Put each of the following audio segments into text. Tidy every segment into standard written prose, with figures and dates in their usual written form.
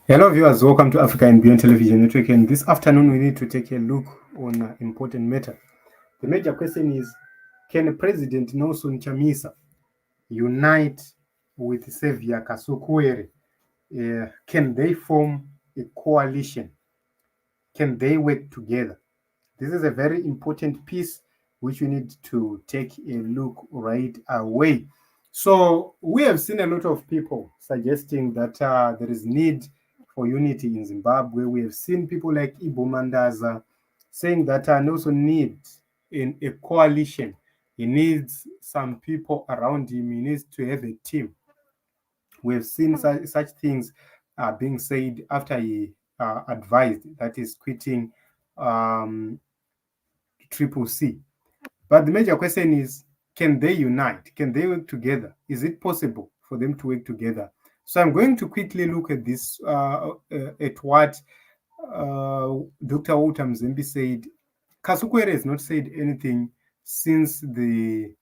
Hello viewers, welcome to Africa and Beyond Television Network, and this afternoon we need to take a look on an important matter. The major question is, can President Nelson Chamisa unite with Savior Kasukuwere? Can they form a coalition? Can they work together? This is a very important piece which we need to take a look right away. So we have seen a lot of people suggesting that there is need for unity in Zimbabwe. We have seen people like Ibo Mandaza saying that Nelson needs in a coalition. He needs some people around him. He needs to have a team. We have seen such things being said after he advised that he's quitting um, Triple C. But the major question is, can they unite? Can they work together? Is it possible for them to work together? So I'm going to quickly look at this, at what Dr. Walter Mzembe said. Kasukuwere has not said anything since Nelson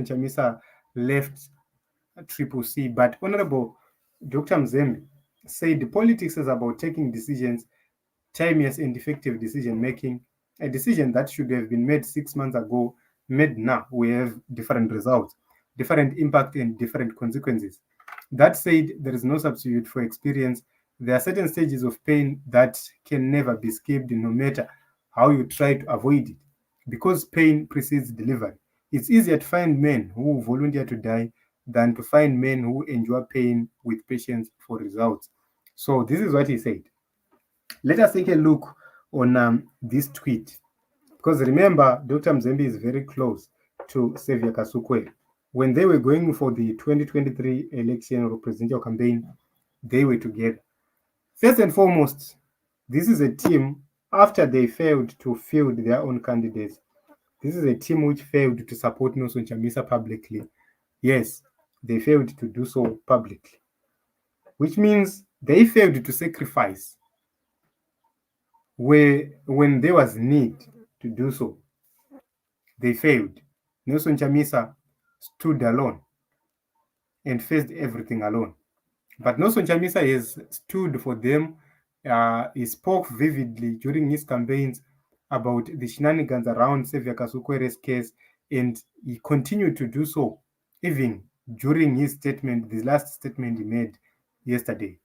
Chamisa left Triple C, but Honorable Dr. Mzembe said politics is about taking decisions, timeless and effective decision making. A decision that should have been made 6 months ago, made now. We have different results, different impact, and different consequences. That said, there is no substitute for experience. There are certain stages of pain that can never be skipped, no matter how you try to avoid it, because pain precedes delivery. It's easier to find men who volunteer to die than to find men who endure pain with patience for results. So, this is what he said. Let us take a look on this tweet, because remember, Dr. Mzembe is very close to Savior Kasukuwere. When they were going for the 2023 election or presidential campaign, they were together. First and foremost, this is a team, after they failed to field their own candidates, this is a team which failed to support Nelson Chamisa publicly. Yes, they failed to do so publicly, which means they failed to sacrifice when there was need to do so. They failed. Nelson Chamisa stood alone and faced everything alone. But Nelson Chamisa has stood for them. He spoke vividly during his campaigns about the shenanigans around Savior Kasukuwere's case, and he continued to do so even during his statement, the last statement he made yesterday,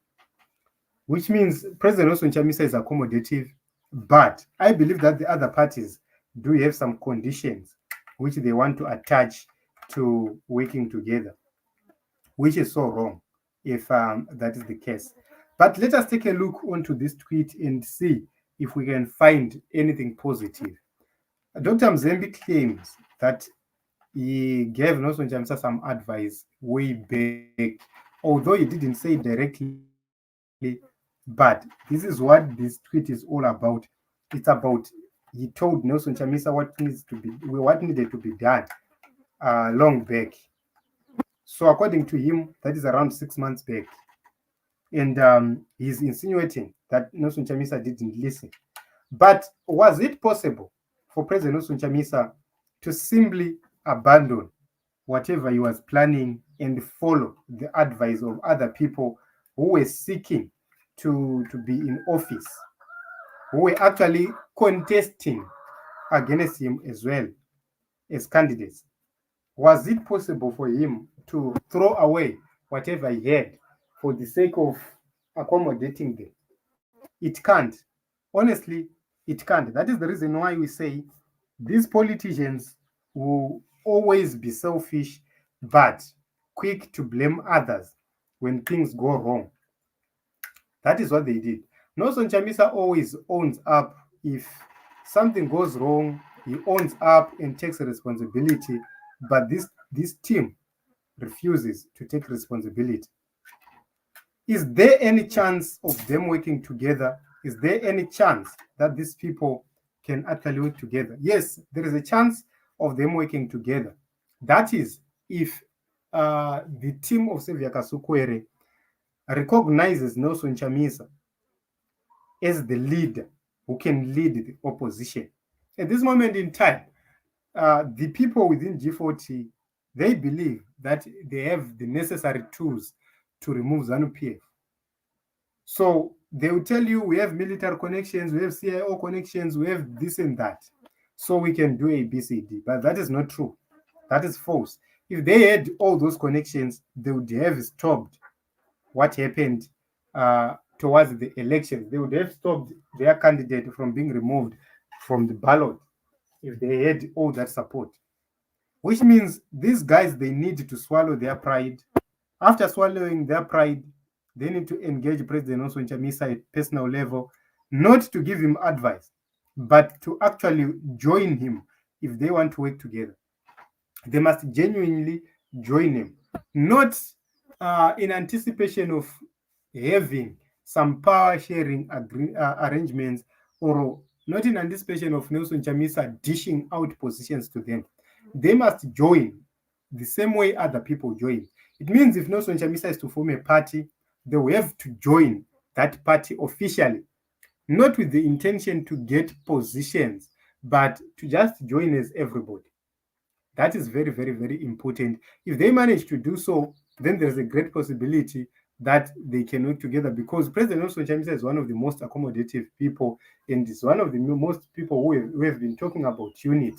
which means President Nelson Chamisa is accommodative, but I believe that the other parties do have some conditions which they want to attach to working together, which is so wrong if that is the case. But let us take a look onto this tweet and see if we can find anything positive. Dr. Mzembe claims that he gave Nelson Chamisa some advice way back, although he didn't say it directly, but this is what this tweet is all about. It's about, he told Nelson Chamisa what needed to be done long back. So according to him, that is around 6 months back. And he's insinuating that Nelson Chamisa didn't listen. But was it possible for President Nelson Chamisa to simply abandon whatever he was planning and follow the advice of other people who were seeking to be in office, who were actually contesting against him as well as candidates? Was it possible for him to throw away whatever he had for the sake of accommodating them? It can't. Honestly, it can't. That is the reason why we say these politicians will always be selfish, but quick to blame others when things go wrong. That is what they did. Nelson Chamisa always owns up. If something goes wrong, he owns up and takes responsibility. But this team refuses to take responsibility. Is there any chance of them working together? Is there any chance that these people can actually work together? Yes, there is a chance of them working together. That is, if the team of Savior Kasukuwere recognizes Nelson Chamisa as the leader who can lead the opposition. At this moment in time, the people within G40, they believe that they have the necessary tools to remove ZANU-PF. So they will tell you we have military connections, we have CIO connections, we have this and that. So we can do A, B, C, D. But that is not true. That is false. If they had all those connections, they would have stopped what happened towards the elections. They would have stopped their candidate from being removed from the ballot if they had all that support. Which means these guys, they need to swallow their pride. After swallowing their pride, they need to engage President Nelson Chamisa at personal level, not to give him advice, but to actually join him if they want to work together. They must genuinely join him, not in anticipation of having some power sharing arrangements, or not in anticipation of Nelson Chamisa dishing out positions to them. They must join the same way other people join. It means if Nelson Chamisa is to form a party, they will have to join that party officially, not with the intention to get positions, but to just join as everybody. That is very, very, very important. If they manage to do so, then there's a great possibility that they can work together, because President Nelson Chamisa is one of the most accommodative people, and is one of the most people who have been talking about unity.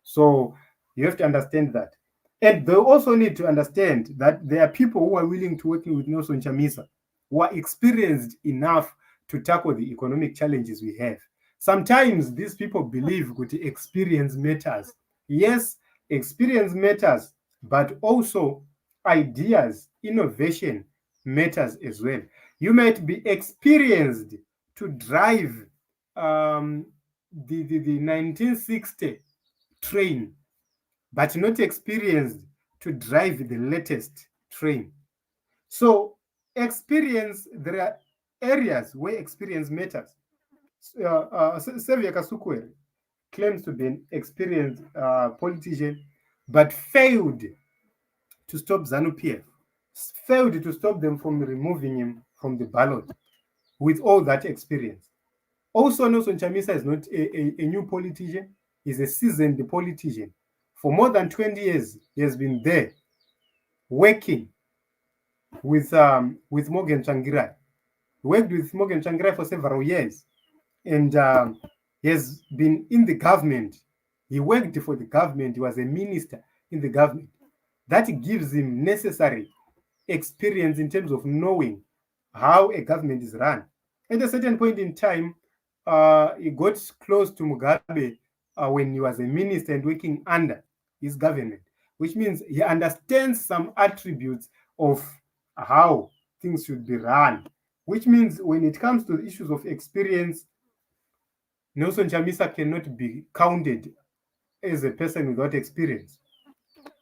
So you have to understand that. And they also need to understand that there are people who are willing to work with Nelson Chamisa, who are experienced enough to tackle the economic challenges we have. Sometimes these people believe that experience matters. Yes, experience matters, but also ideas, innovation matters as well. You might be experienced to drive the 1960 train, but not experienced to drive the latest train. So, experience, there are areas where experience matters. Xavier Kasukuwere claims to be an experienced politician, but failed to stop ZANU-PF, failed to stop them from removing him from the ballot with all that experience. Also, Nelson Chamisa is not a new politician. He's a seasoned politician. For more than 20 years, he has been there working with Morgan Tsvangirai. He worked with Morgan Tsvangirai for several years, and he has been in the government. He worked for the government. He was a minister in the government. That gives him necessary experience in terms of knowing how a government is run. At a certain point in time, he got close to Mugabe when he was a minister and working under his government, which means he understands some attributes of how things should be run. Which means when it comes to the issues of experience, Nelson Chamisa cannot be counted as a person without experience.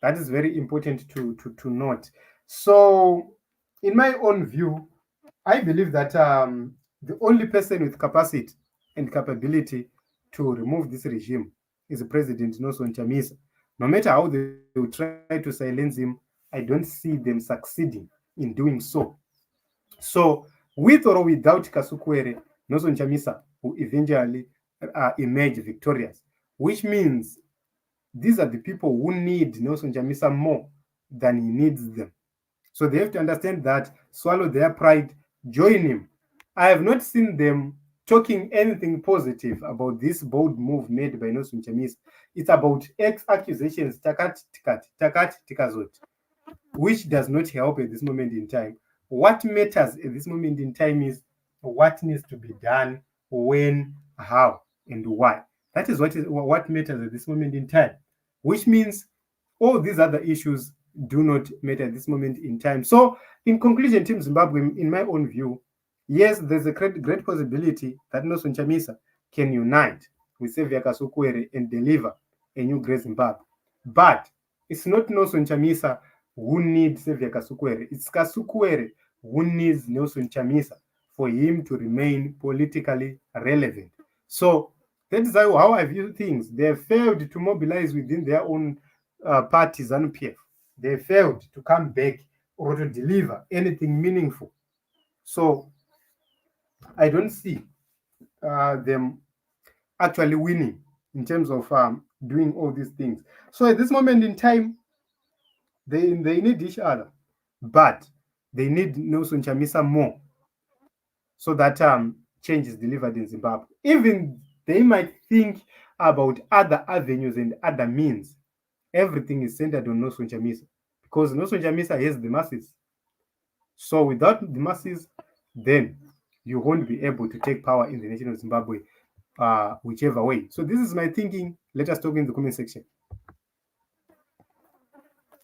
That is very important to note. So, in my own view, I believe that the only person with capacity and capability to remove this regime is President Nelson Chamisa. No matter how they will try to silence him, I don't see them succeeding in doing so. So, with or without Kasukuwere, Nelson Chamisa will eventually emerge victorious, which means these are the people who need Nelson Chamisa more than he needs them. So they have to understand that, swallow their pride, join him. I have not seen them talking anything positive about this bold move made by Nelson Chamisa. It's about accusations, takat tikazot, which does not help at this moment in time. What matters at this moment in time is what needs to be done, when, how, and why. That is what matters at this moment in time, which means all these other issues do not matter at this moment in time. So, in conclusion, Team Zimbabwe, in my own view, yes, there's a great possibility that Nelson Chamisa can unite with Xavier Kasukuwere and deliver a new great Zimbabwe. But it's not Nelson Chamisa who needs Xavier Kasukuwere. It's Kasukuwere who needs Nelson Chamisa for him to remain politically relevant. So that is how I view things. They have failed to mobilize within their own parties and PF. They failed to come back or to deliver anything meaningful. So I don't see them actually winning in terms of doing all these things. So at this moment in time, they need each other, but they need Nelson Chamisa more so that change is delivered in Zimbabwe. Even they might think about other avenues and other means. Everything is centered on Nelson Chamisa because Nelson Chamisa has the masses. So without the masses, then you won't be able to take power in the nation of Zimbabwe, whichever way. So this is my thinking. Let us talk in the comment section.